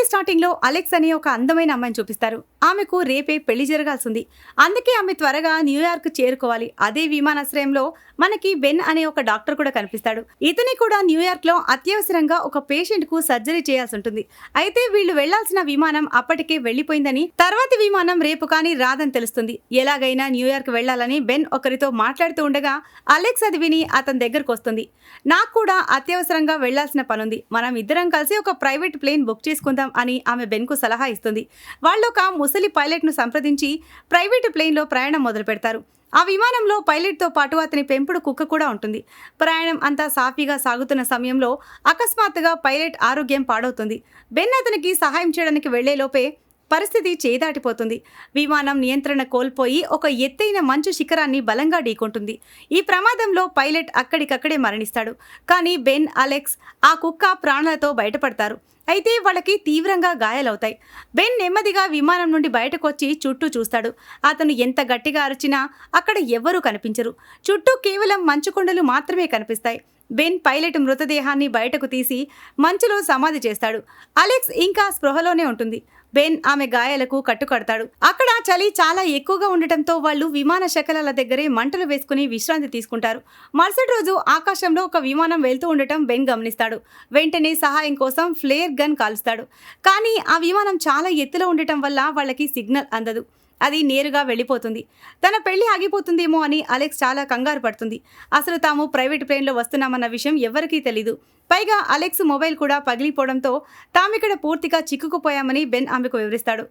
Starting లో Alex అనే ఒక అందమైన అమ్మాయిని చూపిస్తారు. ఆమెకు రేపే పెళ్లి జరగాల్సింది. అందుకే ఆమె త్వరగా న్యూయార్క్ చేరుకోవాలి. అదే విమానాశ్రయంలో మనకి బెన్ అనే ఒక డాక్టర్ కూడా కనిపిస్తాడు. ఇతని కూడా న్యూయార్క్ లో అత్యవసరంగా ఒక పేషెంట్ కు సర్జరీ చేయాల్సి ఉంటుంది. అయితే వీళ్ళు వెళ్లాల్సిన విమానం అప్పటికే వెళ్లిపోయిందని, తర్వాతి విమానం రేపు కానీ రాదని తెలుస్తుంది. ఎలాగైనా న్యూయార్క్ వెళ్లాలని బెన్ ఒకరితో మాట్లాడుతూ ఉండగా అలెక్స్ అది విని అతని దగ్గరకు వస్తుంది. నాకు కూడా అత్యవసరంగా వెళ్లాల్సిన పనుంది. మనం ఇద్దరం కలిసి ఒక ప్రైవేట్ ప్లేన్ బుక్ చేసుకుందాం అని ఆమె బెన్ కు సలహా ఇస్తుంది. వాళ్ళొక ముసలి పైలట్ ను సంప్రదించి ప్రైవేట్ ప్లేన్ లో ప్రయాణం మొదలు పెడతారు. ఆ విమానంలో పైలట్తో పాటు అతని పెంపుడు కుక్క కూడా ఉంటుంది. ప్రయాణం అంతా సాఫీగా సాగుతున్న సమయంలో అకస్మాత్తుగా పైలట్ ఆరోగ్యం పాడవుతుంది. బెన్ అతనికి సహాయం చేయడానికి వెళ్లేలోపే పరిస్థితి చేదాటిపోతుంది. విమానం నియంత్రణ కోల్పోయి ఒక ఎత్తైన మంచు శిఖరాన్ని బలంగా ఢీకొంటుంది. ఈ ప్రమాదంలో పైలట్ అక్కడికక్కడే మరణిస్తాడు. కానీ బెన్, అలెక్స్, ఆ కుక్క ప్రాణాలతో బయటపడతారు. అయితే వాళ్ళకి తీవ్రంగా గాయాలవుతాయి. బెన్ నెమ్మదిగా విమానం నుండి బయటకు వచ్చి చుట్టూ చూస్తాడు. అతను ఎంత గట్టిగా అరిచినా అక్కడ ఎవ్వరూ కనిపించరు. చుట్టూ కేవలం మంచుకొండలు మాత్రమే కనిపిస్తాయి. బెన్ పైలట్ మృతదేహాన్ని బయటకు తీసి మంచులో సమాధి చేస్తాడు. అలెక్స్ ఇంకా స్పృహలోనే ఉంటుంది. బెన్ ఆమె గాయాలకు కట్టుకడతాడు. అక్కడ చలి చాలా ఎక్కువగా ఉండటంతో వాళ్ళు విమాన శకలాల దగ్గరే మంటలు వేసుకుని విశ్రాంతి తీసుకుంటారు. మరుసటి రోజు ఆకాశంలో ఒక విమానం వెళ్తూ ఉండటం బెన్ గమనిస్తాడు. వెంటనే సహాయం కోసం ఫ్లేర్ గన్ కాలుస్తాడు. కానీ ఆ విమానం చాలా ఎత్తులో ఉండటం వల్ల వాళ్ళకి సిగ్నల్ అందదు. అది నేరుగా వెళ్ళిపోతుంది. తన పెళ్లి ఆగిపోతుందేమో అని అలెక్స్ చాలా కంగారు పడుతుంది. అసలు తాము ప్రైవేట్ ప్లేన్లో వస్తున్నామన్న విషయం ఎవరికీ తెలీదు. పైగా అలెక్స్ మొబైల్ కూడా పగిలిపోవడంతో తామిక్కడ పూర్తిగా చిక్కుకుపోయామని బెన్ ఆమెకు వివరిస్తాడు.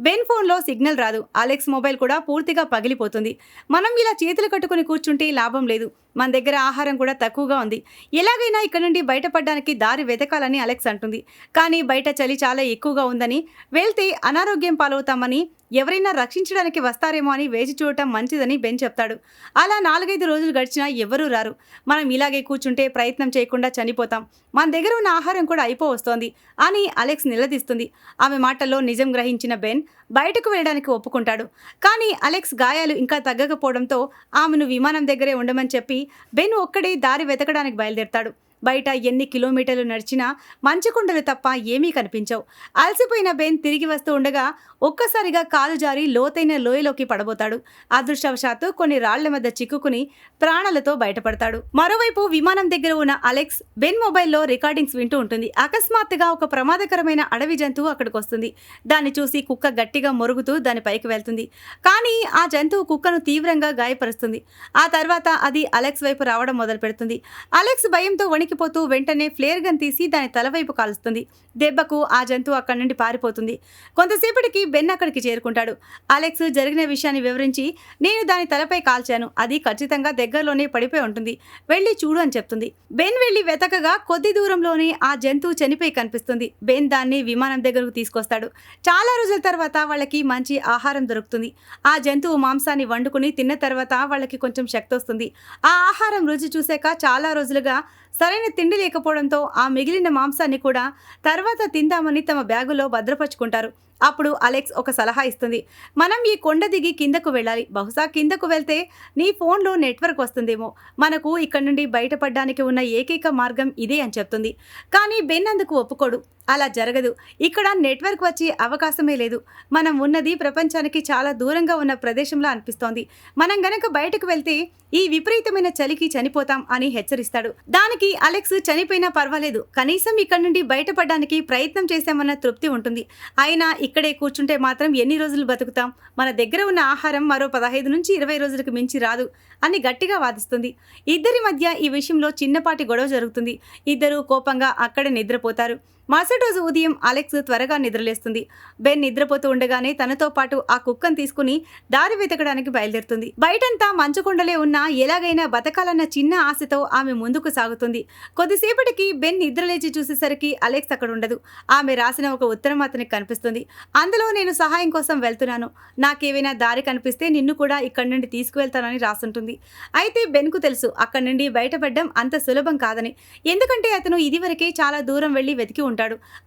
బెన్ ఫోన్లో సిగ్నల్ రాదు. అలెక్స్ మొబైల్ కూడా పూర్తిగా పగిలిపోతుంది. మనం ఇలా చేతులు కట్టుకుని కూర్చుంటే లాభం లేదు. మన దగ్గర ఆహారం కూడా తక్కువగా ఉంది. ఎలాగైనా ఇక్కడ నుండి బయటపడడానికి దారి వెతకాలని అలెక్స్ అంటుంది. కానీ బయట చలి చాలా ఎక్కువగా ఉందని, వెళ్తే అనారోగ్యం పాలవుతామని, ఎవరైనా రక్షించడానికి వస్తారేమో అని వేచి చూడటం మంచిదని బెన్ చెప్తాడు. అలా 4-5 రోజులు గడిచినా ఎవరూ రారు. మనం ఇలాగే కూర్చుంటే ప్రయత్నం చేయకుండా చనిపోతాం. మన దగ్గర ఉన్న ఆహారం కూడా అయిపోవస్తోంది అని అలెక్స్ నిలదీస్తుంది. ఆమె మాటల్లో నిజం గ్రహించిన బెన్ బయటకు వెళ్ళడానికి ఒప్పుకుంటాడు. కానీ అలెక్స్ గాయాలు ఇంకా తగ్గకపోవడంతో ఆమెను విమానం దగ్గరే ఉండమని చెప్పి బెన్ ఒక్కడే దారి వెతకడానికి బయలుదేరతాడు. బయట ఎన్ని కిలోమీటర్లు నడిచినా మంచుకొండలు తప్ప ఏమీ కనిపించవు. అలసిపోయిన బెన్ తిరిగి వస్తూ ఉండగా ఒక్కసారిగా కాలు జారి లోతైన లోయలోకి పడబోతాడు. అదృష్టవశాత్తు కొన్ని రాళ్ల మధ్య చిక్కుకుని ప్రాణాలతో బయటపడతాడు. మరోవైపు విమానం దగ్గర ఉన్న అలెక్స్ బెన్ మొబైల్లో రికార్డింగ్స్ వింటూ ఉంటుంది. అకస్మాత్తుగా ఒక ప్రమాదకరమైన అడవి జంతువు అక్కడికి వస్తుంది. దాన్ని చూసి కుక్క గట్టిగా మొరుగుతూ దాని పైకి వెళ్తుంది. కానీ ఆ జంతువు కుక్కను తీవ్రంగా గాయపరుస్తుంది. ఆ తర్వాత అది అలెక్స్ వైపు రావడం మొదలు పెడుతుంది. అలెక్స్ భయంతో వణికిపోతూ వెంటనే ఫ్లేర్ గన్ తీసి దాని తలవైపు కాలుస్తుంది. దెబ్బకు ఆ జంతువు అక్కడి నుండి పారిపోతుంది. కొంతసేపటికి బెన్ అక్కడికి చేరుకుంటాడు. అలెక్స్ జరిగిన విషయాన్ని వివరించి, నేను దాని తలపై కాల్చాను, అది ఖచ్చితంగా దగ్గరలోనే పడిపోయి ఉంటుంది, వెళ్ళి చూడు అని చెప్తుంది. బెన్ వెళ్ళి వెతకగా కొద్ది దూరంలోనే ఆ జంతువు చనిపోయి కనిపిస్తుంది. బెన్ దాన్ని విమానం దగ్గరకు తీసుకొస్తాడు. చాలా రోజుల తర్వాత వాళ్ళకి మంచి ఆహారం దొరుకుతుంది. ఆ జంతువు మాంసాన్ని వండుకుని తిన్న తర్వాత వాళ్ళకి కొంచెం శక్తి వస్తుంది. ఆ ఆహారం రుచి చూశాక చాలా రోజులుగా సరైన తిండి లేకపోవడంతో ఆ మిగిలిన మాంసాన్ని కూడా తర్వాత తిందామని తమ బ్యాగులో భద్రపరుచుకుంటారు. అప్పుడు అలెక్స్ ఒక సలహా ఇస్తుంది. మనం ఈ కొండ దిగి కిందకు వెళ్ళాలి. బహుశా కిందకు వెళ్తే నీ ఫోన్లో నెట్వర్క్ వస్తుందేమో. మనకు ఇక్కడ నుండి బయటపడడానికి ఉన్న ఏకైక మార్గం ఇదే అని చెప్తుంది. కానీ బెన్ అందుకు ఒప్పుకోడు. అలా జరగదు. ఇక్కడ నెట్వర్క్ వచ్చే అవకాశమే లేదు. మనం ఉన్నది ప్రపంచానికి చాలా దూరంగా ఉన్న ప్రదేశంలో అనిపిస్తోంది. మనం గనక బయటకు వెళ్తే ఈ విపరీతమైన చలికి చనిపోతాం అని హెచ్చరిస్తాడు. దానికి అలెక్స్ చనిపోయినా పర్వాలేదు, కనీసం ఇక్కడ నుండి బయటపడడానికి ప్రయత్నం చేశామన్న తృప్తి ఉంటుంది. అయినా ఇక్కడే కూర్చుంటే మాత్రం ఎన్ని రోజులు బతుకుతాం? మన దగ్గర ఉన్న ఆహారం మరో 15 నుంచి 20 రోజులకు మించి రాదు అని గట్టిగా వాదిస్తుంది. ఇద్దరి మధ్య ఈ విషయంలో చిన్నపాటి గొడవ జరుగుతుంది. ఇద్దరూ కోపంగా అక్కడే నిద్రపోతారు. మరుసటి రోజు ఉదయం అలెక్స్ త్వరగా నిద్రలేస్తుంది. బెన్ నిద్రపోతూ ఉండగానే తనతో పాటు ఆ కుక్కను తీసుకుని దారి వెతకడానికి బయలుదేరుతుంది. బయటంతా మంచుకొండలే ఉన్నా ఎలాగైనా బతకాలన్న చిన్న ఆశతో ఆమె ముందుకు సాగుతుంది. కొద్దిసేపటికి బెన్ నిద్రలేచి చూసేసరికి అలెక్స్ అక్కడ ఉండదు. ఆమె రాసిన ఒక ఉత్తరం అతనికి కనిపిస్తుంది. అందులో, నేను సహాయం కోసం వెళ్తున్నాను, నాకేవైనా దారి కనిపిస్తే నిన్ను కూడా ఇక్కడి నుండి తీసుకువెళ్తానని రాసుంటుంది. అయితే బెన్కు తెలుసు అక్కడి నుండి బయటపడడం అంత సులభం కాదని. ఎందుకంటే అతను ఇదివరకే చాలా దూరం వెళ్లి వెతికి ఉంటాడు.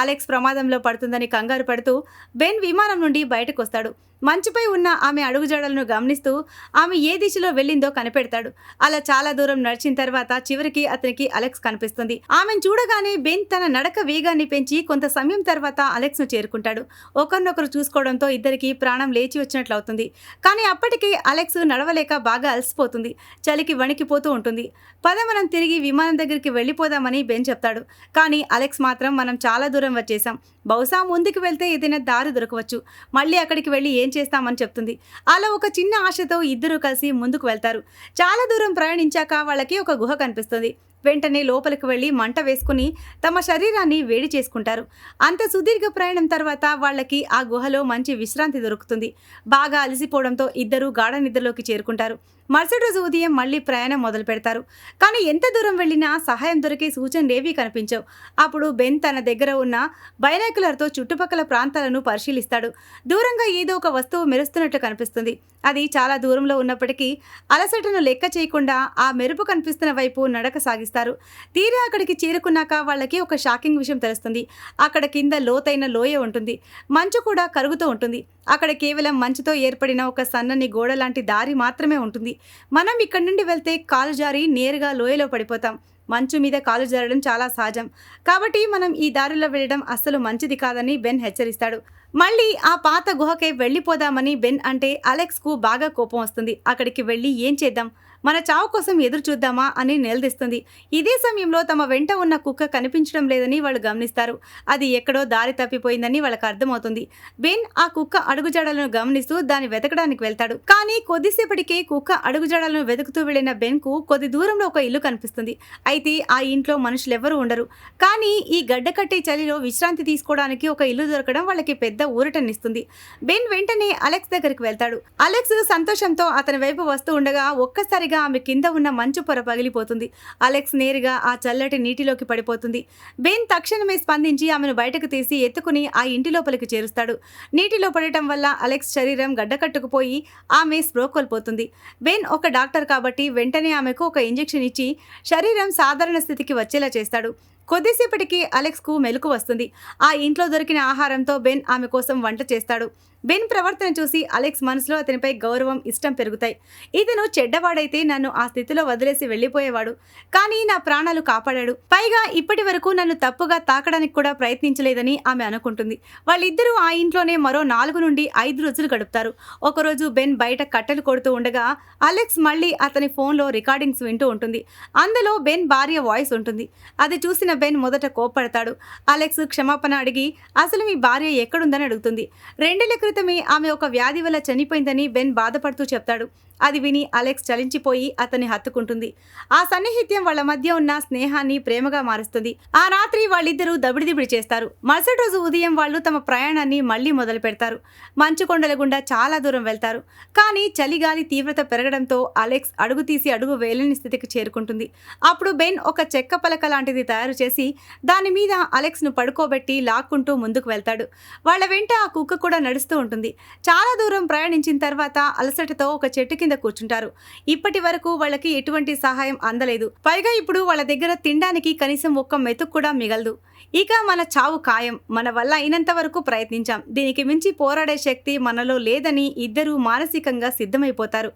అలెక్స్ ప్రమాదంలో పడుతుందని కంగారు పడుతూ బెన్ విమానం నుండి బయటకు వస్తాడు. మంచుపై ఉన్న ఆమె అడుగుజాడలను గమనిస్తూ ఆమె ఏ దిశలో వెళ్ళిందో కనిపెడతాడు. అలా చాలా దూరం నడిచిన తర్వాత చివరికి అతనికి అలెక్స్ కనిపిస్తుంది. ఆమెను చూడగానే బెన్ తన నడక వేగాన్ని పెంచి కొంత సమయం తర్వాత అలెక్స్ను చేరుకుంటాడు. ఒకరినొకరు చూసుకోవడంతో ఇద్దరికి ప్రాణం లేచి వచ్చినట్లు అవుతుంది. కానీ అప్పటికే అలెక్స్ నడవలేక బాగా అలసిపోతుంది. చలికి వణికిపోతూ ఉంటుంది. పద మనం తిరిగి విమానం దగ్గరికి వెళ్ళిపోదామని బెన్ చెప్తాడు. కానీ అలెక్స్ మాత్రం మనం చాలా దూరం వచ్చేసాం, బహుశా ముందుకు వెళ్తే ఏదైనా దారి దొరకవచ్చు, మళ్ళీ అక్కడికి వెళ్ళి ఏం చేస్తామని చెప్తుంది. అలా ఒక చిన్న ఆశతో ఇద్దరూ కలిసి ముందుకు వెళ్తారు. చాలా దూరం ప్రయాణించాక వాళ్ళకి ఒక గుహ కనిపిస్తుంది. వెంటనే లోపలికి వెళ్ళి మంట వేసుకుని తమ శరీరాన్ని వేడి చేసుకుంటారు. అంత సుదీర్ఘ ప్రయాణం తర్వాత వాళ్ళకి ఆ గుహలో మంచి విశ్రాంతి దొరుకుతుంది. బాగా అలసిపోవడంతో ఇద్దరూ గాఢ నిద్రలోకి చేరుకుంటారు. మరుసటి రోజు ఉదయం మళ్ళీ ప్రయాణం మొదలు పెడతారు. కానీ ఎంత దూరం వెళ్ళినా సహాయం దొరికే సూచనలేవీ కనిపించవు. అప్పుడు బెన్ తన దగ్గర ఉన్న బైనాక్యులర్తో చుట్టుపక్కల ప్రాంతాలను పరిశీలిస్తాడు. దూరంగా ఏదో ఒక వస్తువు మెరుస్తున్నట్లు కనిపిస్తుంది. అది చాలా దూరంలో ఉన్నప్పటికీ అలసటను లెక్క చేయకుండా ఆ మెరుపు కనిపిస్తున్న వైపు నడక సాగిస్తారు. తీరా అక్కడికి చేరుకున్నాక వాళ్ళకి ఒక షాకింగ్ విషయం తెలుస్తుంది. అక్కడ కింద లోతైన లోయ ఉంటుంది. మంచు కూడా కరుగుతూ ఉంటుంది. అక్కడ కేవలం మంచుతో ఏర్పడిన ఒక సన్నని గోడ లాంటి దారి మాత్రమే ఉంటుంది. మనం ఇక్కడి నుండి వెళ్తే కాలు జారి నేరుగా లోయలో పడిపోతాం. మంచు మీద కాలు జారడం చాలా సహజం, కాబట్టి మనం ఈ దారిలో వెళ్ళడం అస్సలు మంచిది కాదని బెన్ హెచ్చరిస్తాడు. మళ్ళీ ఆ పాత గుహకే వెళ్ళిపోదామని బెన్ అంటే అలెక్స్కు బాగా కోపం వస్తుంది. అక్కడికి వెళ్ళి ఏం చేద్దాం, మన చావు కోసం ఎదురు చూద్దామా అని నిలదీస్తుంది. ఇదే సమయంలో తమ వెంట ఉన్న కుక్క కనిపించడం లేదని వాళ్ళు గమనిస్తారు. అది ఎక్కడో దారి తప్పిపోయిందని వాళ్ళకి అర్థమవుతుంది. బెన్ ఆ కుక్క అడుగుజాడలను గమనిస్తూ దాన్ని వెతకడానికి వెళ్తాడు. కానీ కొద్దిసేపటికే కుక్క అడుగుజాడలను వెతుకుతూ వెళ్లిన బెన్కు కొద్ది దూరంలో ఒక ఇల్లు కనిపిస్తుంది. అయితే ఆ ఇంట్లో మనుషులెవ్వరూ ఉండరు. కానీ ఈ గడ్డకట్టే చలిలో విశ్రాంతి తీసుకోవడానికి ఒక ఇల్లు దొరకడం వాళ్ళకి పెద్ద ఊరటనిస్తుంది. బెన్ వెంటనే అలెక్స్ దగ్గరికి వెళ్తాడు. అలెక్స్ సంతోషంతో అతని వైపు వస్తూ ఉండగా ఒక్కసారి ఆమె కింద ఉన్న మంచు పొర పగిలిపోతుంది. అలెక్స్ నేరుగా ఆ చల్లటి నీటిలోకి పడిపోతుంది. బెన్ తక్షణమే స్పందించి ఆమెను బయటకు తీసి ఎత్తుకుని ఆ ఇంటి లోపలికి చేరుస్తాడు. నీటిలో పడటం వల్ల అలెక్స్ శరీరం గడ్డకట్టుకుపోయి ఆమె స్పృహ కోల్పోతుంది. బెన్ ఒక డాక్టర్ కాబట్టి వెంటనే ఆమెకు ఒక ఇంజెక్షన్ ఇచ్చి శరీరం సాధారణ స్థితికి వచ్చేలా చేస్తాడు. కొద్దిసేపటికి అలెక్స్కు మెలకు వస్తుంది. ఆ ఇంట్లో దొరికిన ఆహారంతో బెన్ ఆమె కోసం వంట చేస్తాడు. బెన్ ప్రవర్తన చూసి అలెక్స్ మనసులో అతనిపై గౌరవం, ఇష్టం పెరుగుతాయి. ఇతను చెడ్డవాడైతే నన్ను ఆ స్థితిలో వదిలేసి వెళ్ళిపోయేవాడు, కానీ నా ప్రాణాలు కాపాడాడు. పైగా ఇప్పటి వరకు నన్ను తప్పుగా తాకడానికి కూడా ప్రయత్నించలేదని ఆమె అనుకుంటుంది. వాళ్ళిద్దరూ ఆ ఇంట్లోనే మరో 4 నుండి 5 రోజులు గడుపుతారు. ఒకరోజు బెన్ బయట కట్టెలు కొడుతూ ఉండగా అలెక్స్ మళ్ళీ అతని ఫోన్లో రికార్డింగ్స్ వింటూ ఉంటుంది. అందులో బెన్ భార్య వాయిస్ ఉంటుంది. అది చూసిన బెన్ మొదట కోప్పడతాడు. అలెక్స్ క్షమాపణ అడిగి అసలు మీ భార్య ఎక్కడుందని అడుగుతుంది. 2 క్రితమే ఆమె ఒక వ్యాధి వల్ల చనిపోయిందని బెన్ బాధపడుతూ చెప్తాడు. అది విని అలెక్స్ చలించిపోయి అతన్ని హత్తుకుంటుంది. ఆ సన్నిహిత్యం వాళ్ళ మధ్య ఉన్న స్నేహాన్ని ప్రేమగా మారుస్తుంది. ఆ రాత్రి వాళ్ళిద్దరూ దబిడిదిబిడి చేస్తారు. మరుసటి రోజు ఉదయం వాళ్ళు తమ ప్రయాణాన్ని మళ్లీ మొదలు పెడతారు. మంచు కొండల గుండా చాలా దూరం వెళ్తారు. కానీ చలిగాలి తీవ్రత పెరగడంతో అలెక్స్ అడుగు తీసి అడుగు వేయలేని స్థితికి చేరుకుంటుంది. అప్పుడు బెన్ ఒక చెక్క పలక లాంటిది తయారు చేసి దాని మీద అలెక్స్ను పడుకోబెట్టి లాక్కుంటూ ముందుకు వెళ్తాడు. వాళ్ళ వెంట ఆ కుక్క కూడా నడుస్తూ ఉంటుంది. చాలా దూరం ప్రయాణించిన తర్వాత అలసటతో ఒక చెట్టు కింద కూర్చుంటారు. ఇప్పటి వరకు వాళ్ళకి ఎటువంటి సహాయం అందలేదు. పైగా ఇప్పుడు వాళ్ళ దగ్గర తినడానికి కనీసం ఒక్క మెతుకు కూడా మిగలదు. ఇక మన చావు ఖాయం, మన వల్ల అయినంత వరకు ప్రయత్నించాం, దీనికి మించి పోరాడే శక్తి మనలో లేదని ఇద్దరూ మానసికంగా సిద్ధమైపోతారు.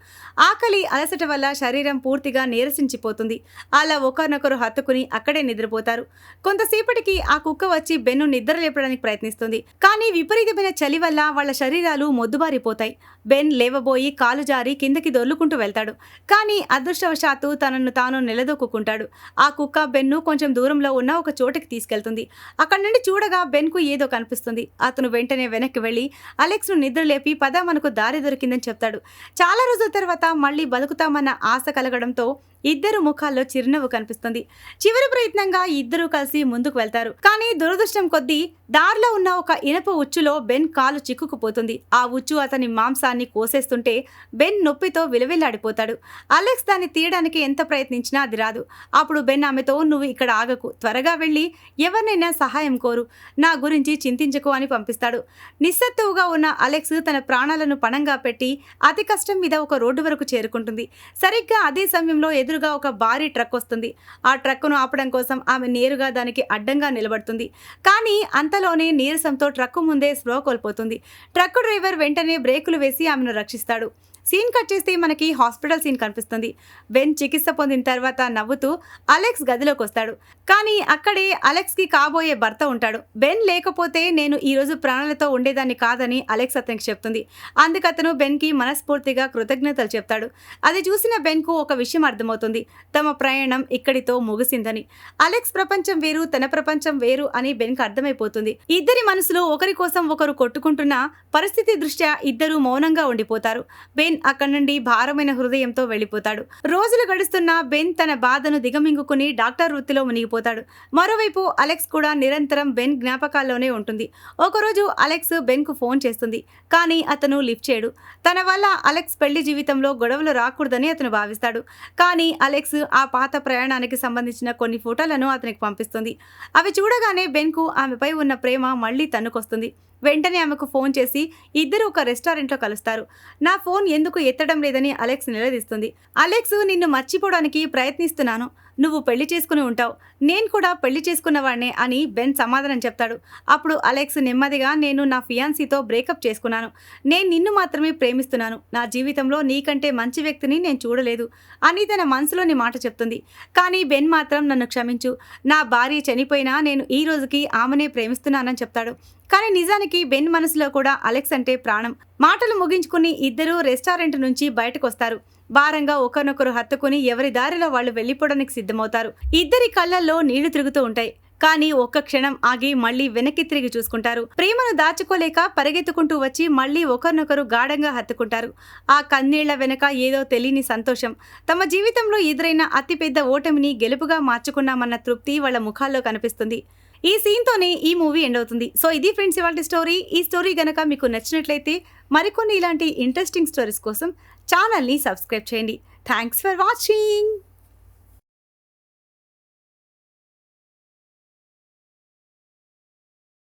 ఆకలి, అలసట వల్ల శరీరం పూర్తిగా నీరసించిపోతుంది. అలా ఒకరినొకరు హత్తుకుని అక్కడే నిద్రపోతారు. కొంతసేపటికి ఆ కుక్క వచ్చి బెన్ను నిద్ర లేపడానికి ప్రయత్నిస్తుంది. కానీ విపరీతమైన చలి వల్ల వాళ్ళ శరీరాలు మొద్దుబారిపోతాయి. బెన్ లేవబోయి కాలు జారి కిందకి దొర్లుకుంటూ వెళ్తాడు. కానీ అదృష్టవశాత్తు తనను తాను నిలదొక్కుంటాడు. ఆ కుక్క బెన్ను కొంచెం దూరంలో ఉన్న ఒక చోటుకి తీసుకెళ్తుంది. అక్కడి నుండి చూడగా బెన్కు ఏదో కనిపిస్తుంది. అతను వెంటనే వెనక్కి వెళ్ళి అలెక్స్ను నిద్రలేపి పద మనకు దారి దొరికిందని చెప్తాడు. చాలా రోజుల తర్వాత మళ్ళీ బతుకుతామన్న ఆశ కలగడంతో ఇద్దరు ముఖాల్లో చిరునవ్వు కనిపిస్తుంది. చివరి ప్రయత్నంగా ఇద్దరూ కలిసి ముందుకు వెళ్తారు. కానీ దురదృష్టం కొద్దీ దారిలో ఉన్న ఒక ఇనప ఉచ్చులో బెన్ కాలు చిక్కుకుపోతుంది. ఆ ఉచ్చు అతని మాంసాన్ని కోసేస్తుంటే బెన్ నొప్పితో విలవిల్లాడిపోతాడు. అలెక్స్ దాన్ని తీయడానికి ఎంత ప్రయత్నించినా అది రాదు. అప్పుడు బెన్ ఆమెతో నువ్వు ఇక్కడ ఆగకు, త్వరగా వెళ్ళి ఎవరినైనా సహాయం కోరు, నా గురించి చింతించకు అని పంపిస్తాడు. నిస్సత్తువుగా ఉన్న అలెక్స్ తన ప్రాణాలను పణంగా పెట్టి అతి కష్టం మీద ఒక రోడ్డు వరకు చేరుకుంటుంది. సరిగ్గా అదే సమయంలో ఎదురుగా ఒక భారీ ట్రక్ వస్తుంది. ఆ ట్రక్కును ఆపడం కోసం ఆమె నేరుగా దానికి అడ్డంగా నిలబడుతుంది. కానీ అంతలోనే నీరసంతో ట్రక్కు ముందే స్పృహ కోల్పోతుంది. ట్రక్కు డ్రైవర్ వెంటనే బ్రేకులు వేసి ఆమెను రక్షిస్తాడు. సీన్ కట్ చేస్తే మనకి హాస్పిటల్ సీన్ కనిపిస్తుంది. బెన్ చికిత్స పొందిన తర్వాత నవ్వుతూ అలెక్స్ గదిలోకి వస్తాడు. కానీ అక్కడే అలెక్స్కి కాబోయే భర్త ఉంటాడు. బెన్ లేకపోతే నేను ఈరోజు ప్రాణాలతో ఉండేదాన్ని కాదని అలెక్స్ అతనికి చెప్తుంది. అందుకతను బెన్కి మనస్ఫూర్తిగా కృతజ్ఞతలు చెప్తాడు. అది చూసిన బెన్కు ఒక విషయం అర్థమవుతుంది. తమ ప్రయాణం ఇక్కడితో ముగిసిందని. అలెక్స్ ప్రపంచం వేరు, తన ప్రపంచం వేరు అని బెన్కి అర్థమైపోతుంది. ఇద్దరి మనసులో ఒకరి కోసం ఒకరు కొట్టుకుంటున్న పరిస్థితి దృష్ట్యా ఇద్దరు మౌనంగా ఉండిపోతారు. బెన్ అక్కడి నుండి భారమైన హృదయంతో వెళ్ళిపోతాడు. రోజులు గడుస్తున్నా బెన్ తన బాధను దిగమింగుకుని డాక్టర్ వృత్తిలో మునిగిపోతాడు. మరోవైపు అలెక్స్ కూడా నిరంతరం బెన్ జ్ఞాపకాల్లోనే ఉంటుంది. ఒకరోజు అలెక్స్ బెన్కు ఫోన్ చేస్తుంది. కానీ అతను లిఫ్ట్ చేయడు. తన వల్ల అలెక్స్ పెళ్లి జీవితంలో గొడవలు రాకూడదని అతను భావిస్తాడు. కానీ అలెక్స్ ఆ పాత ప్రయాణానికి సంబంధించిన కొన్ని ఫోటోలను అతనికి పంపిస్తుంది. అవి చూడగానే బెన్కు ఆమెపై ఉన్న ప్రేమ మళ్లీ తన్నుకొస్తుంది. వెంటనే ఆమెకు ఫోన్ చేసి ఇద్దరు ఒక రెస్టారెంట్లో కలుస్తారు. నా ఫోన్ ఎందుకు ఎత్తడం లేదని అలెక్స్ నిలదీస్తుంది. అలెక్స్, నిన్ను మర్చిపోవడానికి ప్రయత్నిస్తున్నాను. నువ్వు పెళ్లి చేసుకుని ఉంటావు, నేను కూడా పెళ్లి చేసుకున్నవాడినే అని బెన్ సమాధానం చెప్తాడు. అప్పుడు అలెక్స్ నెమ్మదిగా, నేను నా ఫియాన్సీతో బ్రేకప్ చేసుకున్నాను. నేను నిన్ను మాత్రమే ప్రేమిస్తున్నాను. నా జీవితంలో నీకంటే మంచి వ్యక్తిని నేను చూడలేదు అని తన మనసులోని మాట చెప్తుంది. కానీ బెన్ మాత్రం, నన్ను క్షమించు, నా భార్య చనిపోయినా నేను ఈ రోజుకి ఆమెనే ప్రేమిస్తున్నానని చెప్తాడు. కానీ నిజానికి బెన్ మనసులో కూడా అలెక్స్ అంటే ప్రాణం. మాటలు ముగించుకుని ఇద్దరూ రెస్టారెంట్ నుంచి బయటకు వస్తారు. భారంగా ఒకరినొకరు హత్తుకుని ఎవరి దారిలో వాళ్ళు వెళ్ళిపోవడానికి సిద్ధమవుతారు. ఇద్దరి కళ్ళల్లో నీళ్లు తిరుగుతూ ఉంటాయి. కానీ ఒక్క క్షణం ఆగి మళ్లీ వెనక్కి తిరిగి చూసుకుంటారు. ప్రేమను దాచుకోలేక పరిగెత్తుకుంటూ వచ్చి మళ్లీ ఒకరినొకరు గాఢంగా హత్తుకుంటారు. ఆ కన్నీళ్ల వెనక ఏదో తెలియని సంతోషం. తమ జీవితంలో ఎదురైన అతిపెద్ద ఓటమిని గెలుపుగా మార్చుకున్నామన్న తృప్తి వాళ్ళ ముఖాల్లో కనిపిస్తుంది. ఈ సీన్తోనే ఈ మూవీ ఎండ్ అవుతుంది. సో ఇది ఫ్రెండ్స్ ఇవాల్టి స్టోరీ. ఈ స్టోరీ గనక మీకు నచ్చినట్లయితే మరికొన్ని ఇలాంటి ఇంట్రెస్టింగ్ స్టోరీస్ కోసం ఛానల్ని సబ్స్క్రైబ్ చేయండి. Thanks for watching.